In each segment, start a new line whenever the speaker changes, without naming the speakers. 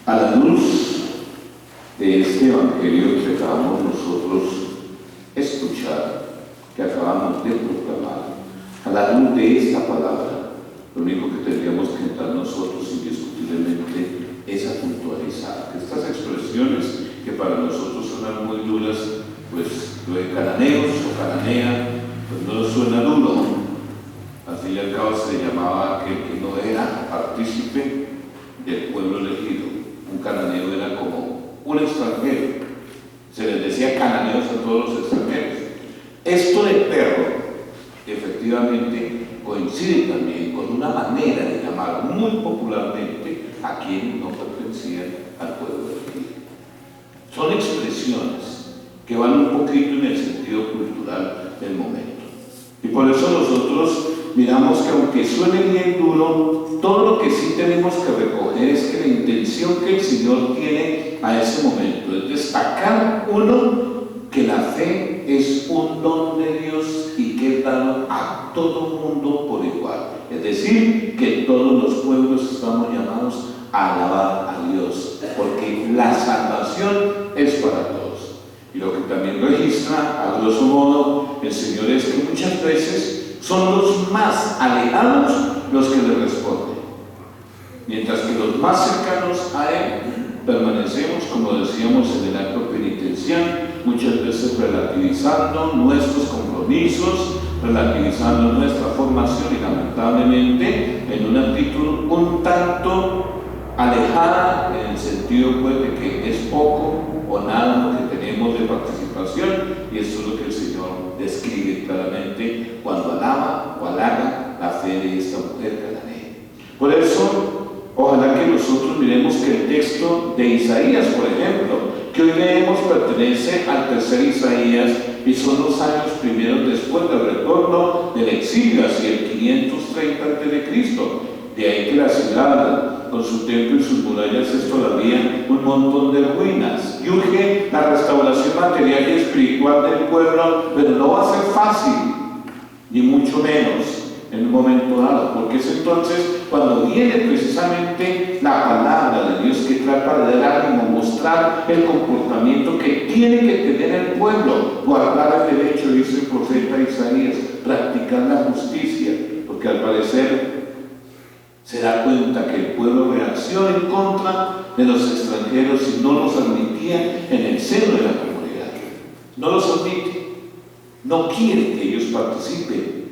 A la luz de este evangelio que acabamos nosotros escuchar, que acabamos de proclamar, a la luz de esta palabra, lo único que tendríamos que entrar nosotros indiscutiblemente es a puntualizar que estas expresiones que para nosotros suenan muy duras, pues lo de cananeos o cananea, pues no suena duro. Al fin y al cabo se le llamaba aquel que no era partícipe del pueblo elegido. Un cananeo era como un extranjero. Se les decía cananeos a todos los extranjeros. Esto de perro, efectivamente, coincide también con una manera de llamar muy popularmente a quienes no pertenecían al pueblo elegido. Son expresiones que van un poquito en el sentido cultural del momento. Y por eso nosotros miramos que aunque suene bien duro, todo lo que sí tenemos que recoger es que la intención que el Señor tiene a ese momento es destacar, uno, que la fe es un don de Dios y que es dado a todo mundo por igual. Es decir, que todos los pueblos estamos llamados a alabar a Dios, porque la salvación es para todos. Y lo que también registra, a grosso modo, el Señor es que muchas veces son los más alejados los que le responden, mientras que los más cercanos a Él permanecemos, como decíamos en el acto penitencial, muchas veces relativizando nuestros compromisos, relativizando nuestra formación y lamentablemente en una actitud un tanto alejada en el sentido pues, de que es poco o nada lo que tenemos de participación, y eso es lo que el Señor describe claramente cuando alaba o halaga la fe de esta mujer cananea. Por eso, ojalá que nosotros miremos que el texto de Isaías, por ejemplo, que hoy leemos, pertenece al tercer Isaías y son los años primeros después del retorno del exilio hacia el 530 a.C. De ahí que la ciudad, con su templo y sus murallas, es todavía un montón de ruinas. Y urge la restauración material y espiritual del pueblo, pero no va a ser fácil, ni mucho menos en un momento dado, porque es entonces cuando viene precisamente la palabra de Dios que trata de dar ánimo, mostrar el comportamiento que tiene que tener el pueblo, guardar el derecho, dice el profeta Isaías, practicar la justicia, porque al parecer se da cuenta que el pueblo reacciona en contra de los extranjeros y no los admitía en el seno de la comunidad. No los admite, no quiere que ellos participen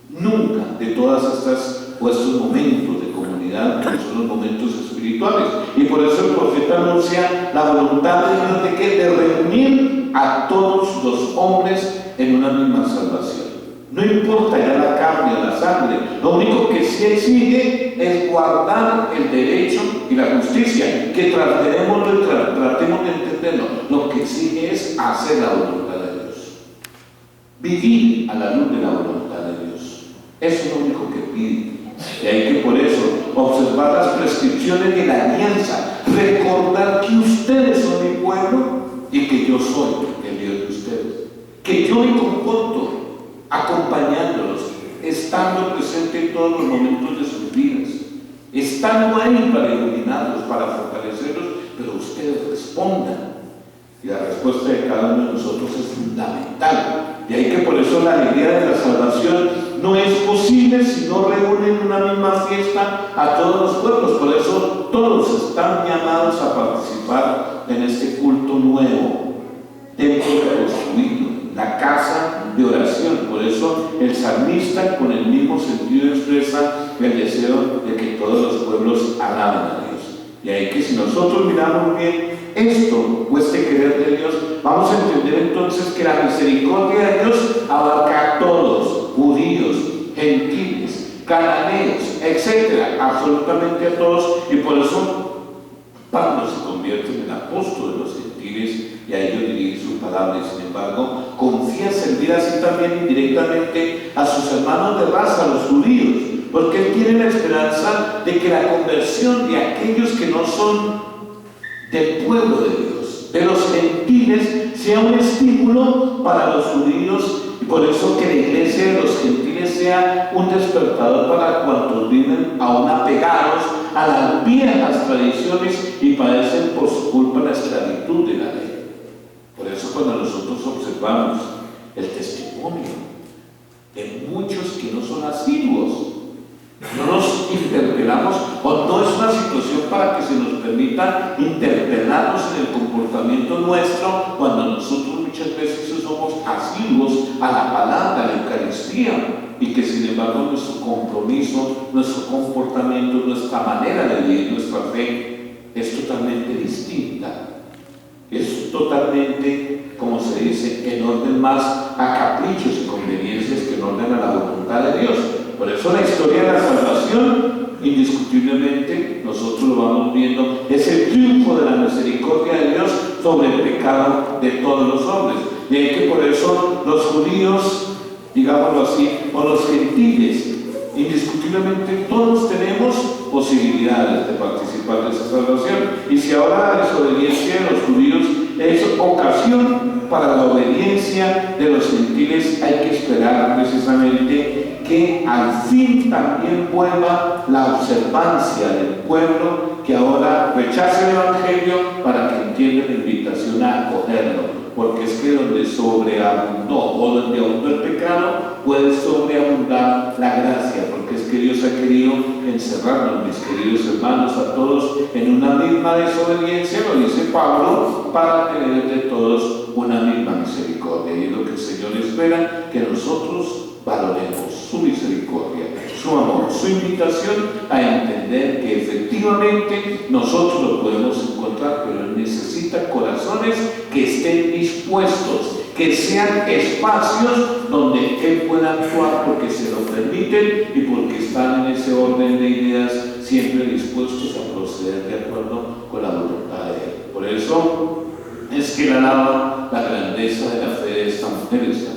nunca de todas estas o estos momentos de comunidad que son los momentos espirituales. Y por eso el profeta anuncia la voluntad de Dios de que de reunir a todos los hombres en una misma salvación. No importa ya la carne o la sangre, lo único que sí exige es guardar el derecho y la justicia, que tratemos de entenderlo. Lo que exige es hacer la voluntad de Dios, vivir a la luz de la voluntad de Dios. Eso es lo único que pide. Y hay que por eso observar las prescripciones de la alianza, recordar que ustedes son mi pueblo y que yo soy el Dios de ustedes, que yo me comporto acompañándolos, estando presente en todos los momentos de sus vidas, estando ahí para iluminarlos, para fortalecerlos, pero ustedes respondan. Y la respuesta de cada uno de nosotros es fundamental. Y hay que por eso la alegría de la salvación no es posible si no reúnen en una misma fiesta a todos los pueblos. Por eso todos están llamados a participar en este culto nuevo, templo reconstruido, la casa de oración. Por eso el salmista con el mismo sentido expresa el deseo de que todos los pueblos alaben a Dios. Y ahí que si nosotros miramos bien esto o este querer de Dios, vamos a entender entonces que la misericordia de Dios abarca a todos, judíos, gentiles, cananeos, etc., absolutamente a todos. Y por eso Pablo se convierte en el apóstol de los gentiles y a ellos dirige su palabra. Y sin embargo confía servir así también indirectamente a sus hermanos de raza, los judíos, porque él tiene la esperanza de que la conversión de aquellos que no son del pueblo de Dios, de los gentiles, sea un estímulo para los judíos y por eso que la iglesia de los gentiles sea un despertador para cuantos viven aún apegados a las viejas tradiciones y padecen por su culpa la esclavitud de la ley. Por eso cuando nosotros observamos el testimonio de muchos que no son asiduos, no nos interpelamos, o no es una situación para que se nos permita interpelarnos en el comportamiento nuestro cuando nosotros muchas veces somos asiduos a la palabra, a la Eucaristía, y que sin embargo nuestro compromiso, nuestro comportamiento, nuestra manera de vivir nuestra fe es totalmente distinta. Es totalmente, como se dice, en orden más a caprichos y conveniencias que en orden a la voluntad de Dios. Por eso la historia de la salvación, indiscutiblemente, nosotros lo vamos viendo, es el triunfo de la misericordia de Dios sobre el pecado de todos los hombres. Y hay que por eso los judíos, digámoslo así, o los gentiles, indiscutiblemente todos tenemos posibilidades de participar de esa salvación. Y si ahora la desobediencia de los judíos es ocasión para la obediencia de los gentiles, hay que esperar precisamente que al fin también vuelva la observancia del pueblo que ahora rechaza el Evangelio para que entienda la invitación a acogerlo. Porque es que donde sobreabundó o donde abundó el pecado, puede sobreabundar la gracia, porque es que Dios ha querido encerrarnos, mis queridos hermanos, a todos en una misma desobediencia, lo dice Pablo, para tener de todos una misma misericordia. Y es lo que el Señor espera, que nosotros valoremos su misericordia, su amor, su invitación a entender que efectivamente nosotros lo podemos encontrar, pero Él necesita corazones que estén dispuestos, que sean espacios donde Él pueda actuar porque se lo permiten y porque están en ese orden de ideas siempre dispuestos a proceder de acuerdo con la voluntad de Él. Por eso es que Él alaba la grandeza de la fe de esta mujer extranjera.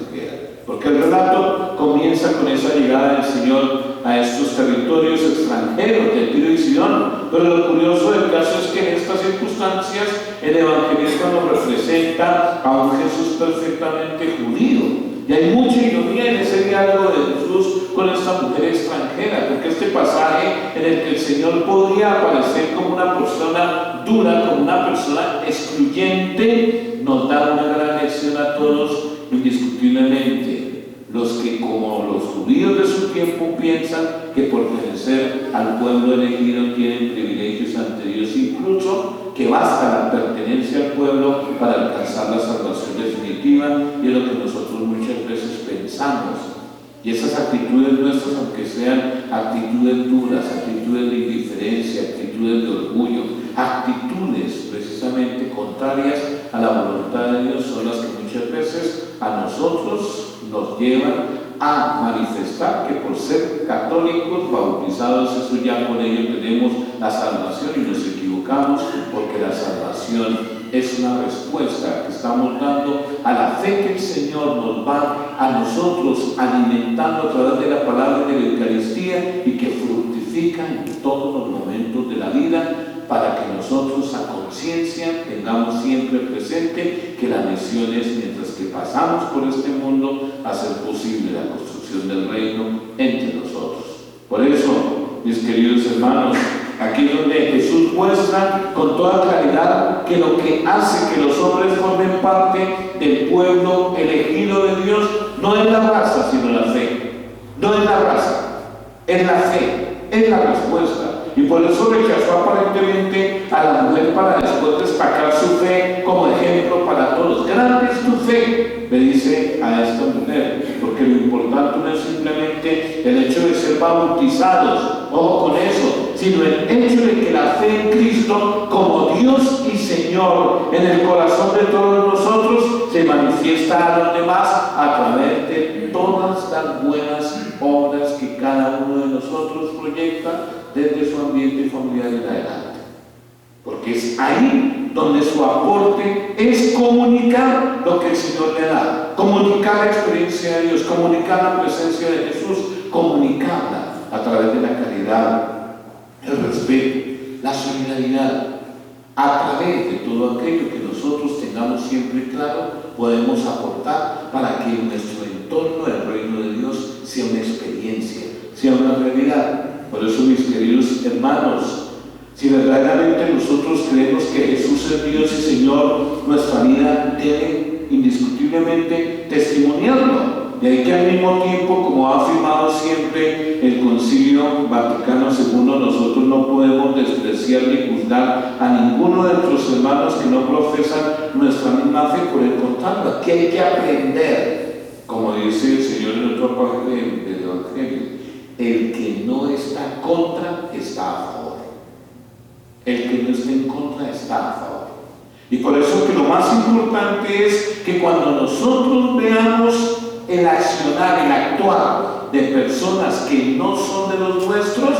Porque el relato comienza con esa llegada del Señor a estos territorios extranjeros de Tiro y Sidón. Pero lo curioso del caso es que en estas circunstancias el evangelista nos representa a un Jesús perfectamente judío. Y hay mucha ironía en ese diálogo de Jesús con esta mujer extranjera, porque este pasaje en el que el Señor podría aparecer como una persona dura, como una persona excluyente, nos da una gran lección a todos, indiscutiblemente. Los que, como los judíos de su tiempo, piensan que por pertenecer al pueblo elegido tienen privilegios ante Dios, incluso que basta la pertenencia al pueblo para alcanzar la salvación definitiva, y es lo que nosotros muchas veces pensamos. Y esas actitudes nuestras, aunque sean actitudes duras, actitudes de indiferencia, actitudes de orgullo, actitudes precisamente contrarias a la voluntad de Dios, son las que muchas veces a nosotros nos llevan a manifestar que por ser católicos, bautizados, eso ya con ello tenemos la salvación, y nos equivocamos, porque la salvación es una respuesta que estamos dando a la fe que el Señor nos va a nosotros alimentando a través de la palabra de la Eucaristía, y que fructifica en todos los momentos de la vida, para que nosotros a conciencia tengamos siempre presente que la misión es, mientras que pasamos por este mundo, hacer posible la construcción del reino entre nosotros. Por eso, mis queridos hermanos, aquí es donde Jesús muestra con toda claridad que lo que hace que los hombres formen parte del pueblo elegido de Dios no es la raza, sino la fe. No es la raza, es la fe, es la respuesta. Y por eso rechazó aparentemente a la mujer, para después destacar su fe como ejemplo para todos. Grande es tu fe, le dice a esta mujer, porque lo importante no es simplemente el hecho de ser bautizados, ojo con eso, sino el hecho de que la fe en Cristo como Dios y Señor en el corazón de todos nosotros se manifiesta a los demás a través de todas las buenas obras que cada uno de nosotros proyecta desde su ambiente familiar en adelante. Porque es ahí donde su aporte es comunicar lo que el Señor le da, comunicar la experiencia de Dios, comunicar la presencia de Jesús, comunicarla a través de la caridad, el respeto, la solidaridad, a través de todo aquello que nosotros tenemos tengamos siempre claro, podemos aportar para que nuestro entorno, el reino de Dios, sea una experiencia, sea una realidad. Por eso, mis queridos hermanos, si verdaderamente nosotros creemos que Jesús es Dios y Señor, nuestra vida debe indiscutiblemente testimoniarlo. Y hay que al mismo tiempo, como ha afirmado siempre el Concilio Vaticano II, nosotros no podemos despreciar ni juzgar a ninguno de nuestros hermanos que no profesan nuestra misma fe. Por el contrario, aquí hay que aprender, como dice el Señor en otro pasaje del Evangelio, el que no está contra está a favor. El que no está en contra está a favor. Y por eso que lo más importante es que cuando nosotros veamos el accionar, el actuar de personas que no son de los nuestros,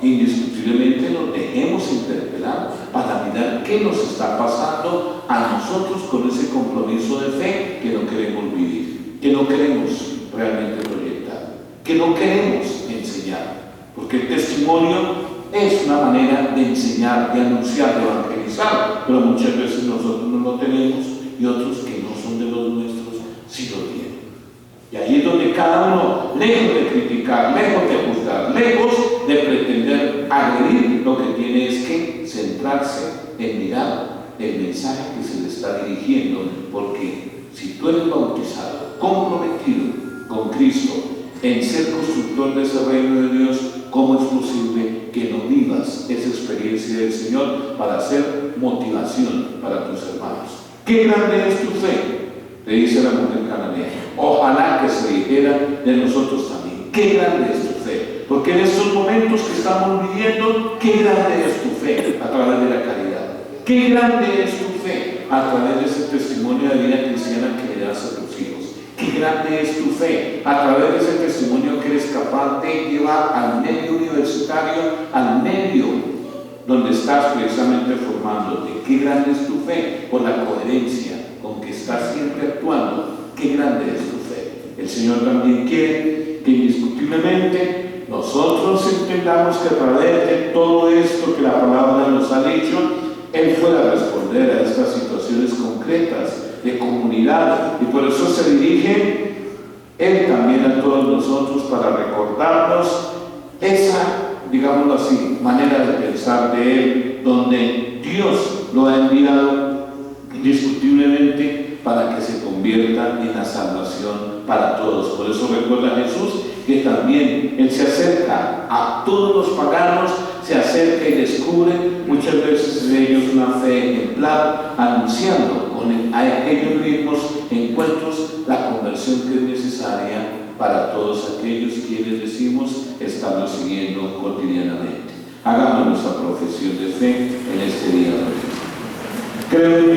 indiscutiblemente nos dejemos interpelar para mirar qué nos está pasando a nosotros con ese compromiso de fe que no queremos vivir, que no queremos realmente proyectar, que no queremos enseñar, porque el testimonio es una manera de enseñar, de anunciar, de evangelizar, pero muchas veces nosotros no lo tenemos y otros que no son de los nuestros sí lo tienen. Y ahí es donde cada uno, lejos de criticar, lejos de juzgar, lejos de pretender agredir, lo que tiene es que centrarse en mirar el mensaje que se le está dirigiendo, porque si tú eres bautizado, comprometido con Cristo, en ser constructor de ese reino de Dios, ¿cómo es posible que no vivas esa experiencia del Señor para hacer motivación para tus hermanos? ¡Qué grande es tu fe!, le dice la mujer cananea. Ojalá que se dijera de nosotros también. ¡Qué grande es tu fe! Porque en estos momentos que estamos viviendo, ¡qué grande es tu fe a través de la caridad! ¡Qué grande es tu fe a través de ese testimonio de vida cristiana que le das a tus hijos! ¡Qué grande es tu fe a través de ese testimonio que eres capaz de llevar al medio universitario, al medio donde estás precisamente formándote! ¡Qué grande es tu fe por la coherencia con que estás siempre actuando! ¡Qué grande es tu fe! El Señor también quiere que indiscutiblemente nosotros entendamos que a través de todo esto que la palabra nos ha dicho, Él pueda responder a estas situaciones concretas de comunidad, y por eso se dirige Él también a todos nosotros para recordarnos esa, digámoslo así, manera de pensar de Él, donde Dios lo ha enviado indiscutiblemente para que se convierta en la salvación para todos. Por eso recuerda Jesús que también Él se acerca a todos los paganos, se acerca y descubre muchas veces en ellos una fe ejemplar, anunciando a ellos mismos encuentros la conversión que es necesaria para todos aquellos quienes decimos estarlo siguiendo cotidianamente. Hagamos nuestra profesión de fe en este día. Creo en